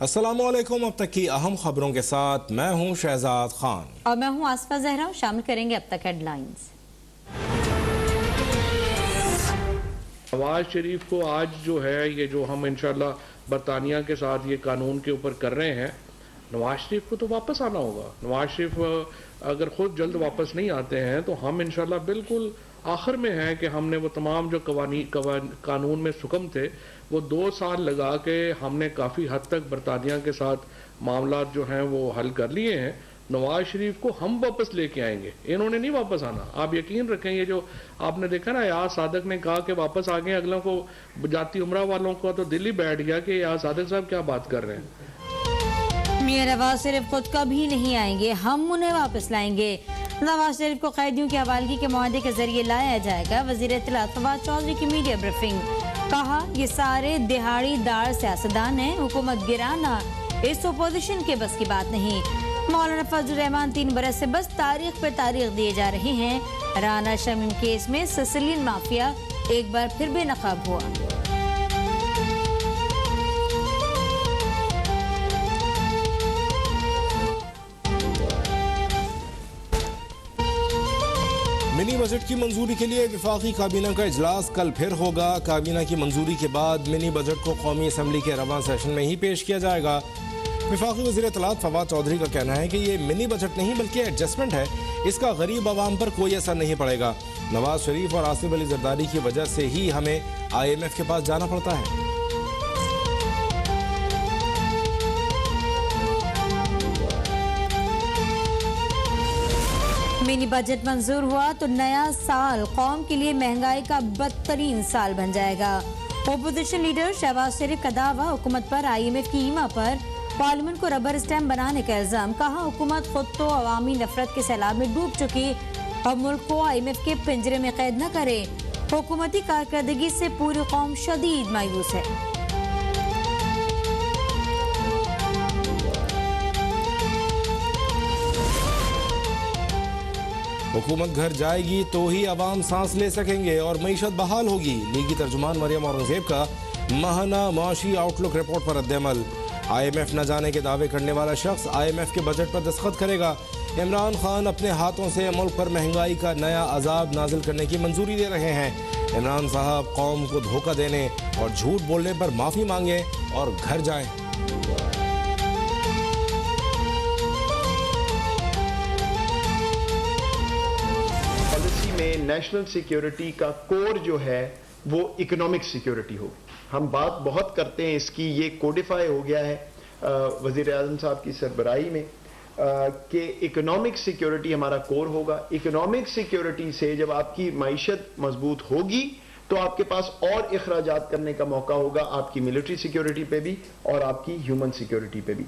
अस्सलामुअलैकुम। अब तक की अहम खबरों के साथ मैं हूं शहजाद खान और मैं हूं आसफा जहरा। शामिल करेंगे अब तक हेडलाइंस। नवाज शरीफ को आज जो है ये जो हम इंशाल्लाह बरतानिया के साथ ये कानून के ऊपर कर रहे हैं, नवाज शरीफ को तो वापस आना होगा। नवाज शरीफ अगर खुद जल्द वापस नहीं आते हैं तो हम इंशाल्लाह बिल्कुल आखिर में हैं कि हमने वो तमाम जो कानून में सुकम थे वो 2 साल लगा के हमने काफ़ी हद तक बरतानिया के साथ मामला जो हैं वो हल कर लिए हैं। नवाज शरीफ को हम वापस लेके आएंगे, इन्होंने नहीं वापस आना। आप यकीन रखें, ये जो आपने देखा ना, यार सादक ने कहा कि वापस आ गए, अगलों को जाती उम्रा वालों को तो दिल ही बैठ गया कि यार सादक साहब क्या बात कर रहे हैं। मियां नवाज शरीफ खुद कभी नहीं आएंगे, हम उन्हें वापस लाएंगे। नवाज शरीफ को कैदियों की हवालगी के मुआहदे के जरिए लाया जाएगा। वजीर इत्तलात फवाद चौधरी की मीडिया ब्रीफिंग, कहा ये सारे दिहाड़ीदार सियासतदान हैं, हुकूमत गिराना इस अपोजिशन के बस की बात नहीं। मौलाना फजल रहमान 3 बरस से बस तारीख पे तारीख दिए जा रहे हैं। राना शमीम केस में सिसिलियन माफिया एक बार फिर बेनकाब हुआ। मिनी बजट की मंजूरी के लिए विफाकी काबीना का इजलास कल फिर होगा। काबीना की मंजूरी के बाद मिनी बजट को कौमी असम्बली के रवां सेशन में ही पेश किया जाएगा। विफाकी वज़ीर इत्तलात फवाद चौधरी का कहना है कि ये मिनी बजट नहीं बल्कि एडजस्टमेंट है, इसका गरीब आवाम पर कोई असर नहीं पड़ेगा। नवाज शरीफ और आसिफ अली जरदारी की वजह से ही हमें IMF के पास जाना पड़ता है। मिनी बजट मंजूर हुआ तो नया साल कौम के लिए महंगाई का बदतरीन साल बन जाएगा। ओपोजिशन लीडर शहबाज शरीफ का दावा, हुकूमत पर IMF की ईमा पर पार्लियामेंट को रबर स्टैम्प बनाने का इल्जाम। कहा हुकूमत खुद तो अवामी नफरत के सैलाब में डूब चुकी और मुल्क को IMF के पिंजरे में कैद न करे। हुकूमती कारकर्दगी से पूरी कौम शदीद मायूस है। हुकूमत घर जाएगी तो ही अवाम सांस ले सकेंगे और मईशत बहाल होगी। लीगी तर्जुमान मरियम औरंगजेब का माहाना माशी आउटलुक रिपोर्ट पर रद्द-ए-अमल। IMF न जाने के दावे करने वाला शख्स IMF के बजट पर दस्तखत करेगा। इमरान खान अपने हाथों से मुल्क पर महंगाई का नया अजाब नाजिल करने की मंजूरी दे रहे हैं। इमरान साहब कौम को धोखा देने और झूठ बोलने पर माफी मांगे और घर जाएं। पॉलिसी में नेशनल सिक्योरिटी का कोर जो है वो इकोनॉमिक सिक्योरिटी होगी। हम बात बहुत करते हैं इसकी, ये कोडिफाई हो गया है वज़ीर आज़म साहब की सरबराही में कि इकोनॉमिक सिक्योरिटी हमारा कोर होगा। इकोनॉमिक सिक्योरिटी से जब आपकी मईशत मजबूत होगी तो आपके पास और इखराजात करने का मौका होगा, आपकी मिलिट्री सिक्योरिटी पे भी और आपकी ह्यूमन सिक्योरिटी पे भी।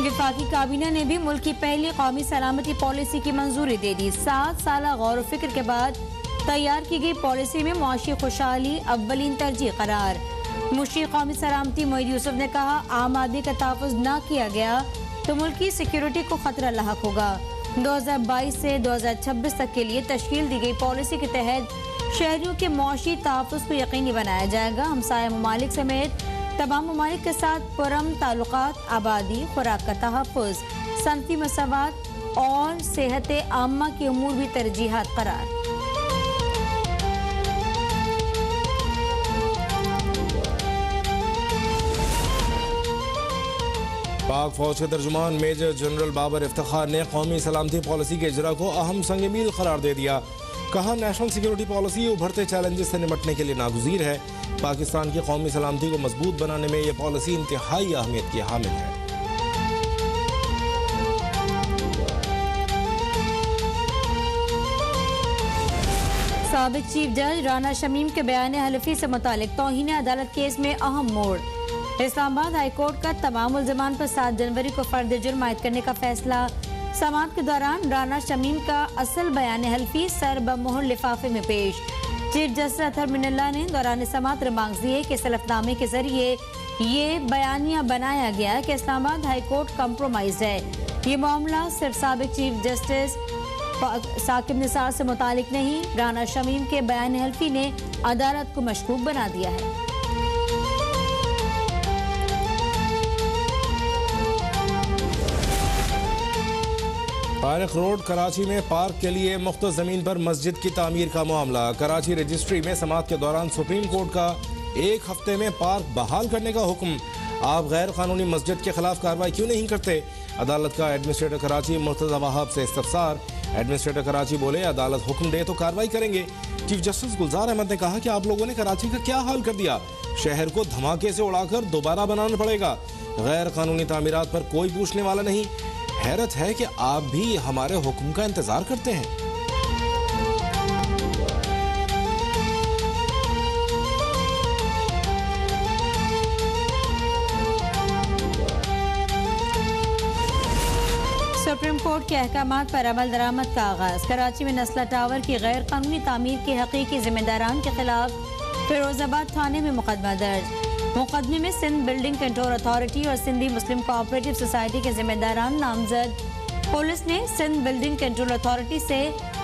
विफाकी काबीना ने भी मुल्क की पहली कौमी सलामती पॉलिसी की मंजूरी दे दी। 7 साल गौर फिक्र के बाद तैयार की गई पॉलिसी में मुआशी खुशहाली अव्वलीन तरजीह करार। मुशीर कौमी सलामती मोईद यूसुफ ने कहा, आम आदमी का तहफ़्फ़ुज़ न किया गया तो मुल्क की सिक्योरिटी को खतरा लाहक होगा। 2022 से 2026 तक के लिए तश्कील दी गई पॉलिसी के तहत शहरियों के मुआशी तहफ़्फ़ुज़ को यकीनी बनाया जाएगा। हमसाया ममालिक समेत तमाम ममालिक के साथ पुरअमन ताल्लुकात, आबादी, खुराक का तहफ़्फ़ुज़, सनती मसावात और सेहत आम्मा के उमूर भी तरजीहात करार। पाक फौज के तर्जुमान मेजर जनरल बाबर इफ्तिखार ने कौमी सलामती पॉलिसी के इजरा को अहम संग मील करार दे दिया। कहा नेशनल सिक्योरिटी पॉलिसी उभरते चैलेंजेस से निपटने के लिए नागुज़ीर है। पाकिस्तान की कौमी सलामती को मजबूत बनाने में यह पॉलिसी इंतहाई अहमियत की हामिल है। साबिक चीफ जज राना शमीम के बयान हलफी से मुतालिक तौहीन अदालत केस में अहम मोड़। इस्लामाबाद हाईकोर्ट का तमाम मुल्ज़िमान पर 7 जनवरी को फर्द जुर्म आयद करने का फैसला। समाअत के दौरान राना शमीम का असल बयान हल्फी सर बमोहर लिफाफे में पेश। चीफ जस्टिस अतहर मिनल्ला ने दौरान समाअत रिमार्क्स दिए कि सलफनामे के जरिए ये बयानिया बनाया गया कि इस्लामाबाद हाईकोर्ट कम्प्रोमाइज है। ये मामला सिर्फ साबिक चीफ जस्टिस साकिब निसार से मुतालिक नहीं, राना शमीम के बयान हल्फी ने अदालत को मशकूक बना दिया है। फारिक रोड कराची में पार्क के लिए मुख्तलिफ ज़मीन पर मस्जिद की तामीर का मामला। कराची रजिस्ट्री में समाअत के दौरान सुप्रीम कोर्ट का 1 हफ्ते में पार्क बहाल करने का हुक्म। आप गैर कानूनी मस्जिद के खिलाफ कार्रवाई क्यों नहीं करते? अदालत का एडमिनिस्ट्रेटर कराची मुर्तज़ा वहाब से इस्तफसार। एडमिनिस्ट्रेटर कराची बोले, अदालत हुक्म दे तो कार्रवाई करेंगे। चीफ जस्टिस गुलजार अहमद ने कहा कि आप लोगों ने कराची का क्या हाल कर दिया, शहर को धमाके से उड़ाकर दोबारा बनाना पड़ेगा। गैर कानूनी तामीरात पर कोई पूछने वाला नहीं। हैरत है कि आप भी हमारे हुक्म का इंतजार करते हैं। सुप्रीम कोर्ट के अहकामात पर अमल दरामद का आगाज। कराची में नस्ला टावर की गैर कानूनी तामीर के हकीकी जिम्मेदारान के खिलाफ फिरोजाबाद थाने में मुकदमा दर्ज। मुकदमे में सिंध बिल्डिंग कंट्रोल अथॉरिटी और सिंधी मुस्लिम कोऑपरेटिव सोसाइटी के जिम्मेदारान नामजद। पुलिस ने सिंध बिल्डिंग कंट्रोल अथॉरिटी से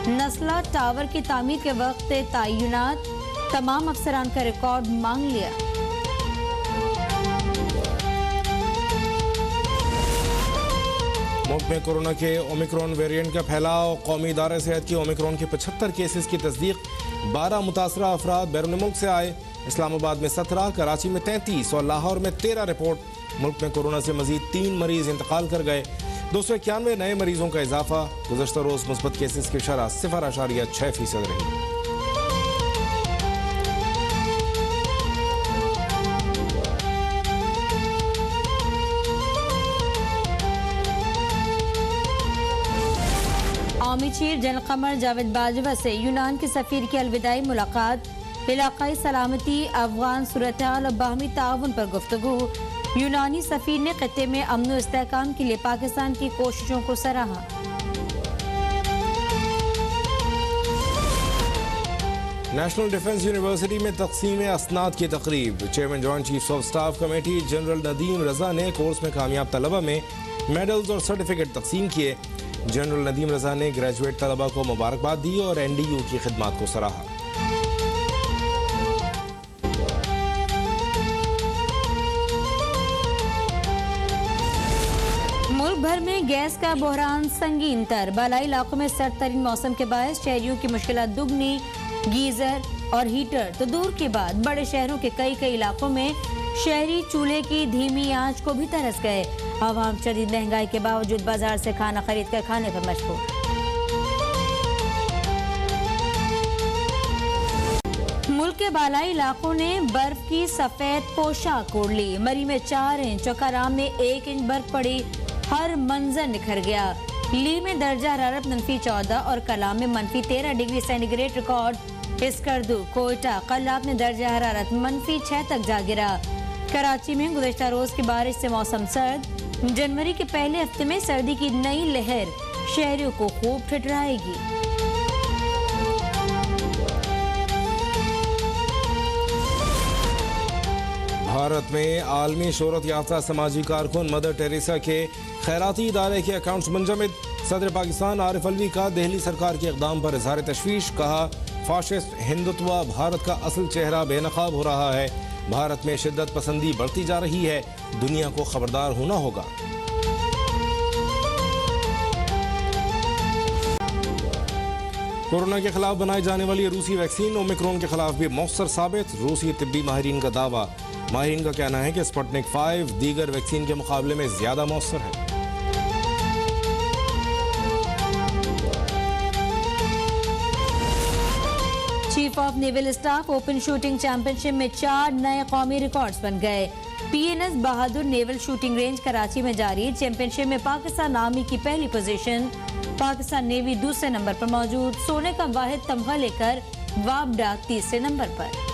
नस्ला टावर की तामीर के वक्त तयनात तमाम अफसरान का रिकॉर्ड मांग लिया। मुल्क में कोरोना के ओमिक्रॉन वेरिएंट का फैलाव। कौमी इदारे सेहत की ओमिक्रॉन के 75 केसेस की तस्दीक। 12 मुतासरा अफराद बैरून मुल्क से आए। इस्लामाबाद में 17, कराची में 33 और लाहौर में 13 रिपोर्ट। मुल्क में कोरोना से मजीद 3 मरीज इंतकाल कर गए। 291 नए मरीजों का इजाफा। गुज़श्ता रोज मुस्बत केसेस की शरह 0.6% रही। कौमी चीफ जनरल कमर जावेद बाजवा से यूनान के सफीर की अलविदाई मुलाकात। इलाकाई सलामती, अफगान सूरत-ए-हाल और बाहमी ताउन पर गुफ्तगू। यूनानी सफीर ने खित्ते में अमन व इस्तेहकाम के लिए पाकिस्तान की कोशिशों को सराहा। नेशनल डिफेंस यूनिवर्सिटी में तकसीम असनाद की तकरीब। Chairman joint chiefs of staff committee general Nadeem Raza ने कोर्स में कामयाब तलबा में मेडल्स और सर्टिफिकेट तकसीम किए। जनरल नदीम रजा ने ग्रेजुएट तलबा को मुबारकबाद दी और NDU की खिदमात को सराहा। मुल्क भर में गैस का बहरान संगीन तर। बालाई इलाकों में सर्द तरीन मौसम के बायस शहरियों की मुश्किलात दुगनी। गीजर और हीटर तो दूर की बात, बड़े शहरों के कई इलाकों में शहरी चूल्हे की धीमी आंच को भी तरस गए। आवाम शदीद महंगाई के बावजूद बाजार से खाना खरीद कर खाने पर मजबूर। मुल्क के बालाई इलाकों ने बर्फ की सफेद पोशाक ओढ़ ली। मरी में 4 इंच और कराम में 1 इंच बर्फ पड़ी। हर मंजर निखर गया। ली में दर्जा हरारत -14 और कलाम में -13 डिग्री सेंटीग्रेड रिकॉर्ड। इस्कर्दू, कोयटा, कल्लाब में दर्जा हरारत -6 तक जा गिरा। कराची में गुज़श्ता रोज की बारिश से मौसम सर्द। जनवरी के पहले हफ्ते में सर्दी की नई लहर शहरियों को खूब ठिठुराएगी। भारत में आलमी शोहरत याफ्ता समाजी कारकुन मदर टेरेसा के खैराती इदारे के अकाउंट्स मुंजमद। सदर पाकिस्तान आरिफ अलवी का दिल्ली सरकार के इक़दाम पर इज़हार तशवीश। कहा, फाशिस्ट हिंदुत्व भारत का असल चेहरा बेनकाब हो रहा है। भारत में शिद्दत पसंदी बढ़ती जा रही है। दुनिया को खबरदार होना होगा। कोरोना के खिलाफ बनाई जाने वाली रूसी वैक्सीन ओमिक्रॉन के खिलाफ भी मौसर साबित। रूसी तिब्बी माहिरीन का दावा। माहिरीन का कहना है कि स्पुतनिक 5 दीगर वैक्सीन के मुकाबले में ज्यादा मौसर है। Chief of naval staff open shooting championship में 4 नए कौमी रिकॉर्ड्स बन गए। PNS बहादुर नेवल शूटिंग रेंज कराची में जारी। चैंपियनशिप में पाकिस्तान आर्मी की पहली पोजीशन, पाकिस्तान नेवी दूसरे नंबर पर मौजूद। सोने का वाहिद तमगा लेकर वापडा तीसरे नंबर पर।